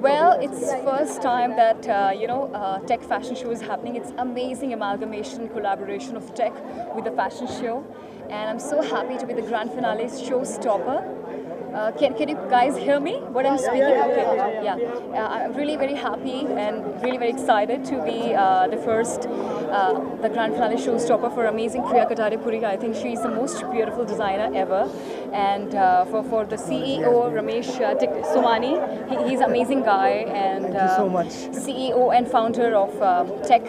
Well, it's first time that tech fashion show is happening. It's amazing amalgamation, collaboration of tech with the fashion show, and I'm so happy to be the grand finale showstopper. Can you guys hear me? What I'm speaking? Okay. Yeah. I'm really very happy and really very excited to be the grand finale showstopper for amazing Priya Katare Puri. I think she's the most beautiful designer ever. And for the CEO Ramesh Sumani, he's an amazing guy and Thank you so much. CEO and founder of Tech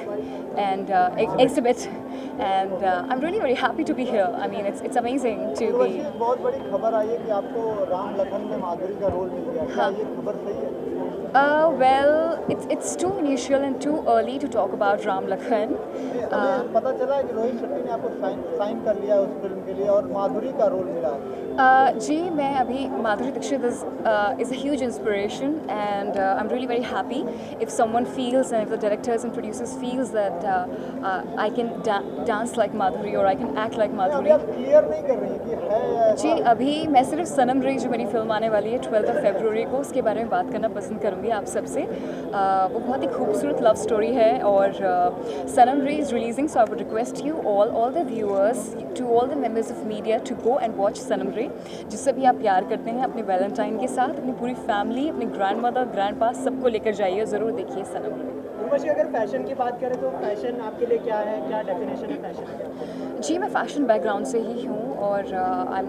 and Exhibit. And I'm really very happy to be here. I mean, it's amazing to be. Urvashi, एक बहुत बड़ी खबर आई है कि आपको राम लखन में माधुरी का role मिल गया। क्या ये खबर सही है? Well, it's too initial and too early to talk about Ram Lakhan. हमें पता चला है कि रोहित शेट्टी ने आपको साइन कर लिया है उस फिल्म के लिए और माधुरी का रोल मिला है। जी मैं अभी माधुरी Dixit is a huge inspiration and I'm really very happy if someone feels and if the directors and producers feels that I can dance like Madhuri or I can act like अभी Madhuri. आप clear नहीं कर रही कि है या जी अभी मैं सिर्फ सनम रे जो मेरी फिल्म आने वाली है 12 फरवरी को उसके बारे में बात करना पसंद करूँगी आप सबसे। वो बहुत ही खूबसूरत लव स्टोरी है और Sanam Re is releasing so I would request you all the viewers to all the members of media to go and watch Sanam Re जिससे भी आप प्यार करते हैं अपने वैलेंटाइन के साथ अपनी पूरी फैमिली अपने ग्रैंड मदर ग्रैंड पा सबको लेकर जाइए ज़रूर देखिए सनम रे। उर्वशी अगर फैशन की बात करें तो फैशन आपके लिए क्या है, क्या डेफिनेशन है फैशन? जी मैं फ़ैशन बैकग्राउंड से ही हूँ और I am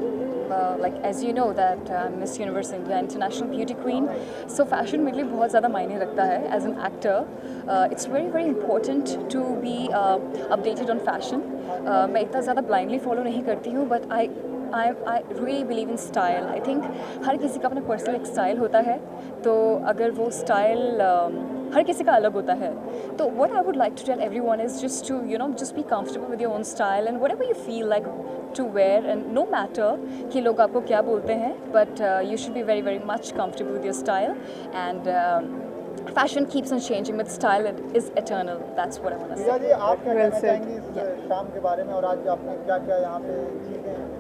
like as you know that Miss Universe India International Beauty Queen so fashion मेरे लिए बहुत ज़्यादा मायने रखता है as an actor. It's very very important to be updated on fashion. मैं इतना ज़्यादा ब्लाइंडली फॉलो नहीं करती हूँ but I really believe in style. I think हर किसी का अपना पर्सनल एक स्टाइल होता है तो अगर वो स्टाइल हर किसी का अलग होता है तो what I would like to tell everyone is just to just be comfortable with your own style and whatever you feel like to wear and no matter कि लोग आपको क्या बोलते हैं but you should be very very much comfortable with your style and fashion keeps on changing but style is eternal. That's what I want to say. Priya ji आप क्या कहना चाहेंगी इस शाम के बारे में और आज आपने क्या क्या यहाँ पे चीज़ें?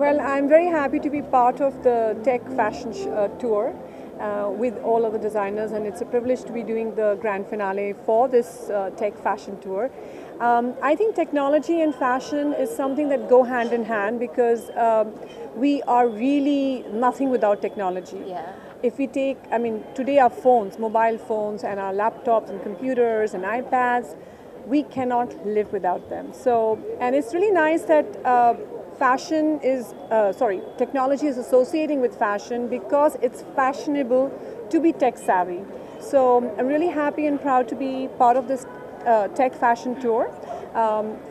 Well, I'm very happy to be part of the Tech Fashion Tour with all of the designers, and it's a privilege to be doing the grand finale for this Tech Fashion Tour. I think technology and fashion is something that go hand in hand because we are really nothing without technology. Yeah. If we take, I mean, today our phones, mobile phones and our laptops and computers and iPads, we cannot live without them. So, and it's really nice that technology is associating with fashion because it's fashionable to be tech savvy. So I'm really happy and proud to be part of this tech fashion tour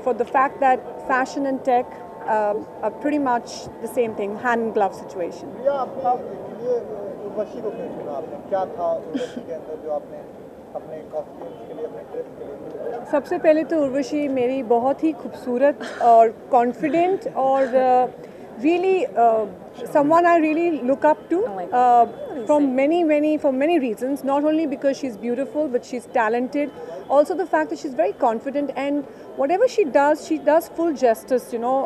for the fact that fashion and tech are pretty much the same thing, hand in glove situation. प्रिया आपने लिए उर्वशी को क्यों चुना आपने? क्या था उर्वशी के अंदर जो आपने अपने कॉस्ट्यूम्स के लिए अपने ड्रेस के लिए? सबसे पहले तो उर्वशी मेरी बहुत ही खूबसूरत और कॉन्फिडेंट और really someone I really look up to for many reasons. Not only because she's beautiful, but she's talented. Also the fact that she's very confident and whatever she does full justice. You know,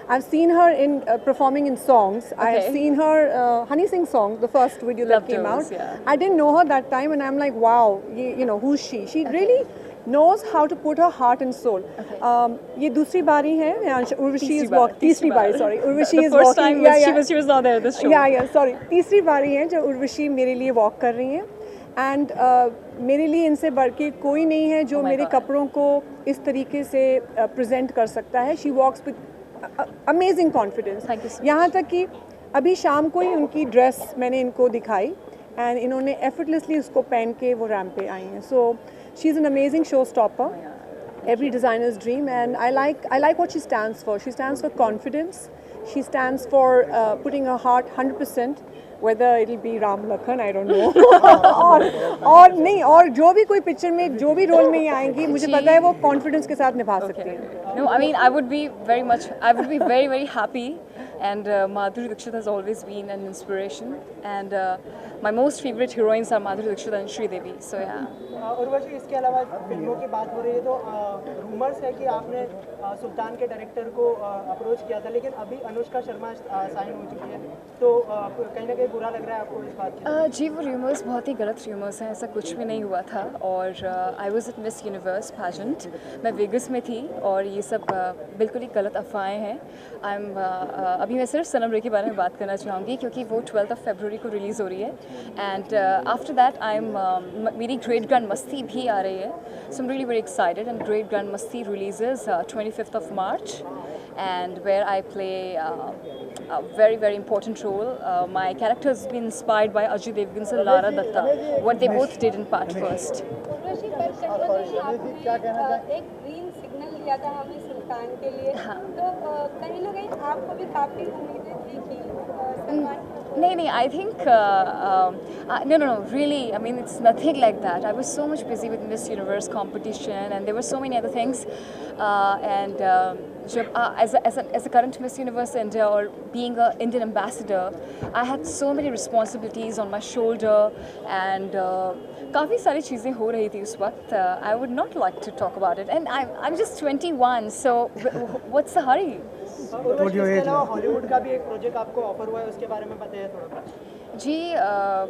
I've seen her in performing in songs. I have seen her Honey Sing song, the first video that came out. Yeah. I didn't know her that time, and I'm like, wow, you know, who's she? She really knows how to put her heart and soul. ये दूसरी बारी है Urvashi is walking. तीसरी बारी, sorry. Urvashi is first walking. time she was not there this show. Yeah, sorry. तीसरी बारी है जो उर्वशी मेरे लिए walk कर रही हैं. And मेरे लिए इनसे बढ़ के कोई नहीं है जो मेरे कपड़ों को इस तरीके से present कर सकता है. She walks with amazing confidence. Thank you so much. यहाँ तक कि अभी शाम को ही उनकी ड्रेस मैंने इनको दिखाई and इन्होंने effortlessly उसको पहन के वो रैम्प पे आई हैं. So she's an amazing showstopper. Every designer's dream, and I like what she stands for. She stands for confidence. She stands for putting her heart 100%. Whether it'll be Ram Lakhan, I don't know. और नहीं और जो भी कोई picture में जो भी role में आएंगी मुझे पता है वो कॉन्फिडेंस के साथ निभा सकती है. No, I mean I would be very very happy, and Madhuri Dixit has always been an inspiration, and my most favorite heroines are Madhuri Dixit and Sridevi. So yeah. Urvashi इसके अलावा फिल्मों की बात हो रही है तो रूमर्स है कि आपने सुल्तान के डायरेक्टर को अप्रोच किया था लेकिन अभी अनुष्का शर्मा साइन हो चुकी है तो कहीं ना कहीं बुरा लग रहा है आपको इस बात की? जी वो र्यूमर्स बहुत ही गलत र्यूमर्स हैं, ऐसा कुछ भी नहीं हुआ था। और I was at miss universe pageant, मैं वेगस में थी, और ये सब बिल्कुल ही गलत अफवाहें हैं। अभी मैं सिर्फ सनम रे के बारे में बात करना चाहूँगी, क्योंकि वो 12 फरवरी को रिलीज़ हो रही है। एंड आफ्टर दैट मेरी ग्रेट ग्रैंड मस्ती भी आ रही है, so I am really very excited. And Great Grand Masti releases 25th March, and where I play a very very important role. My character has been inspired by Ajay Devgan's and Lara Datta, what they both did in part first. Urvashi, पर चंद्र जी आपने एक green signal दिया था हमें सुल्तान के लिए, तो कहीं ना कहीं आपको भी काफ़ी उम्मीदें थी कि सलमान नहीं, I think no, really, I mean, it's nothing like that. I was so much busy with Miss Universe competition, and there were so many other things. And as a current Miss Universe India, or being an Indian ambassador, I had so many responsibilities on my shoulder, and काफ़ी सारी चीज़ें हो रही थी उस वक्त. I would not like to talk about it, and I'm just 21, so what's the hurry? Urvashi, इसके अलावा हॉलीवुड का भी एक प्रोजेक्ट आपको ऑफर हुआ है, उसके बारे में बताइए थोड़ा। जी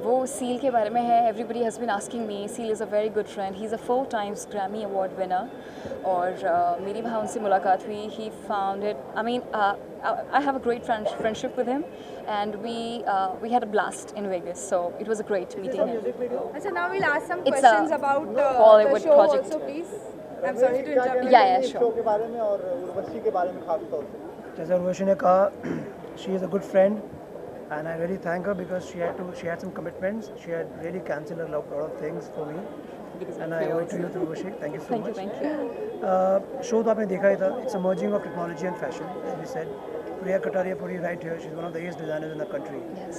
वो सील के बारे में है. Everybody has been asking me. Seal is a very good friend. He is a 4 times Grammy Award winner. और मेरी वहाँ उनसे मुलाकात हुई. He found it, I mean, I have a great friendship with him, and we had a blast in Vegas, so it was a great meeting him. अच्छा, now we'll ask some It's questions a about the Hollywood show project. also, please. I'm sorry to interrupt you. Yeah, इस sure. Show के बारे में और उर्वशी के बारे में खास तौर से? जैसे उर्वशी ने कहा, she is a good friend, and I really thank her because she had some commitments. She had really cancelled a lot of things for me, and I owe it to you, Urvashi. Thank you so much. Thank you. Show तो आपने देखा ही था. It's a merging of technology and fashion, as we said. Priya Kataria put it right here. She's one of the ace designers in the country. Yes.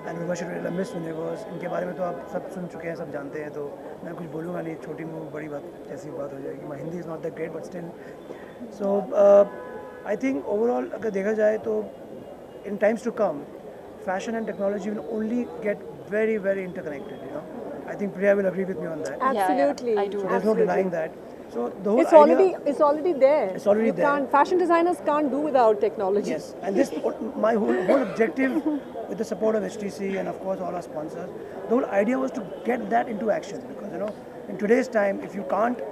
And Urvashi really Miss Universe. इनके बारे में तो आप सब सुन चुके हैं, सब जानते हैं, तो मैं कुछ बोलूँगा नहीं. छोटी मुँह बड़ी बात जैसी बात हो जाएगी. My Hindi is not that great, but still. So I think overall अगर देखा जाए तो in times to come, fashion and technology will only get very very interconnected, you know. I think Priya will agree with me on that. Absolutely. I do. So there's no denying that. So the whole It's already there. It's already You there. can't, fashion designers can't do without technology. Yes, and this my whole objective with the support of HTC and of course all our sponsors, the whole idea was to get that into action, because you know in today's time, if you can't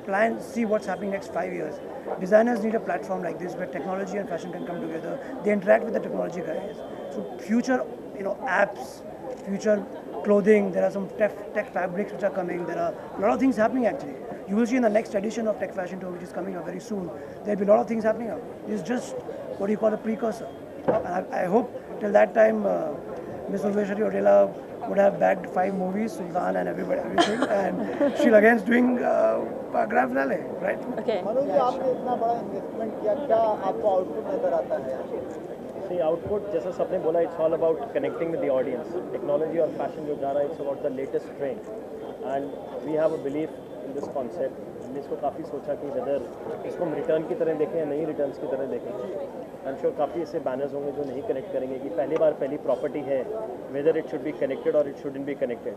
plan, see what's happening next 5 years, designers need a platform like this where technology and fashion can come together. They interact with the technology guys. So future, you know, apps, future clothing, there are some tech fabrics which are coming. There are a lot of things happening actually. You will see in the next edition of Tech Fashion Tour, which is coming up very soon, there will be a lot of things happening up. This is just what do you call a precursor. And I hope till that time, Miss Urvashi Odela would have bagged 5 movies, Sultan and everything, and she'll again doing grand finale, right? Okay. Manoj ji, आपने इतना बड़ा investment किया, क्या आपको output नजर आता है? See, output, जैसा सबने बोला, it's all about connecting with the audience. Technology और fashion जो जा रहा है, it's about the latest trend, and we have a belief in this concept. हमने इसको काफ़ी सोचा कि वेदर इसको हम रिटर्न की तरह देखें या नहीं रिटर्न्स की तरह देखें. आई एम श्योर काफ़ी ऐसे बैनर्स होंगे जो नहीं कनेक्ट करेंगे कि पहली बार पहली प्रॉपर्टी है, whether it should be connected और it shouldn't be connected.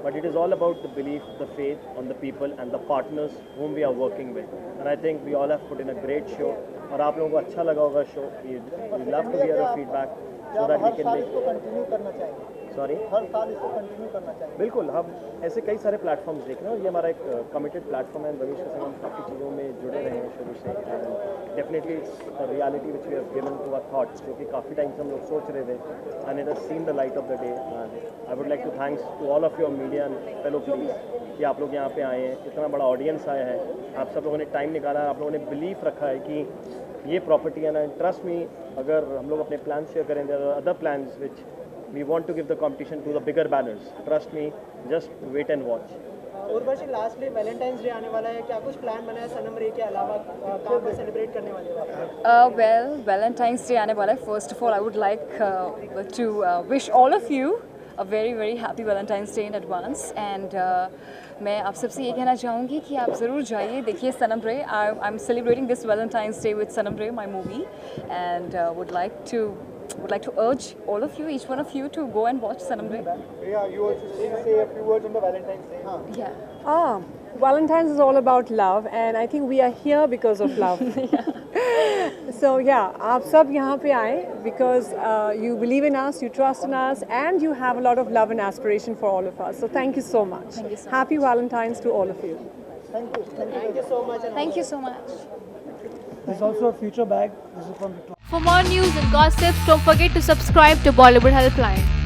But it is all about the belief, the faith on the people and the partners whom we are working with. And I think we all have put in a great show. और आप लोगों को अच्छा लगा होगा show. We love to hear your feedback so that we her can साल make. इसको continue करना चाहेंगे? Sorry. हर साल इसको कंटिन्यू करना चाहेंगे? बिल्कुल, हम ऐसे कई सारे प्लेटफॉर्म्स देख रहे हैं और ये हमारा एक कमिटेड प्लेटफॉर्म है. रवीश के संग हम काफ़ी चीज़ों में जुड़े रहे हैं शुरू से. Definitely it's a reality which we have given to our thoughts, जो कि काफ़ी टाइम से हम लोग सोच रहे थे, and it has seen the light of the day. I would like to thanks to all of your media and fellow please कि आप लोग यहाँ पे आए हैं, इतना बड़ा ऑडियंस आया है, आप सब लोगों ने टाइम निकाला है, आप लोगों ने बिलीफ रखा है कि ये प्रॉपर्टी है ना. ट्रस्ट मी, अगर हम लोग अपने प्लान शेयर करें, there are other plans which we want to give the competition to the bigger banners. Trust me, just wait and watch. Urvashi, lastly Valentine's day आने वाला है, क्या कुछ प्लान बना है सनम रे के अलावा, कहाँ पे सेलिब्रेट करने वाले हो? Well, Valentine's Day आने वाला है. First of all, I would like to wish all of you a very very happy Valentine's Day in advance. And मैं आप सबसे ये कहना चाहूँगी कि आप ज़रूर जाइए, देखिए सनम रे. I'm celebrating this Valentine's Day with Sanam Re, my movie, and would like to urge all of you, each one of you, to go and watch Sanam Re. Priya, you also say a few words on the Valentine's Day. हाँ. Yeah. Valentine's is all about love, and I think we are here because of love. So yeah, आप सब यहाँ पे आए because you believe in us, you trust in us, and you have a lot of love and aspiration for all of us. So thank you so much. Thank you so Happy Valentine's to all of you. Thank you Thank you so much. And Thank you so much. There's also a future bag. This is from Victoria. For more news and gossips, don't forget to subscribe to Bollywood Helpline.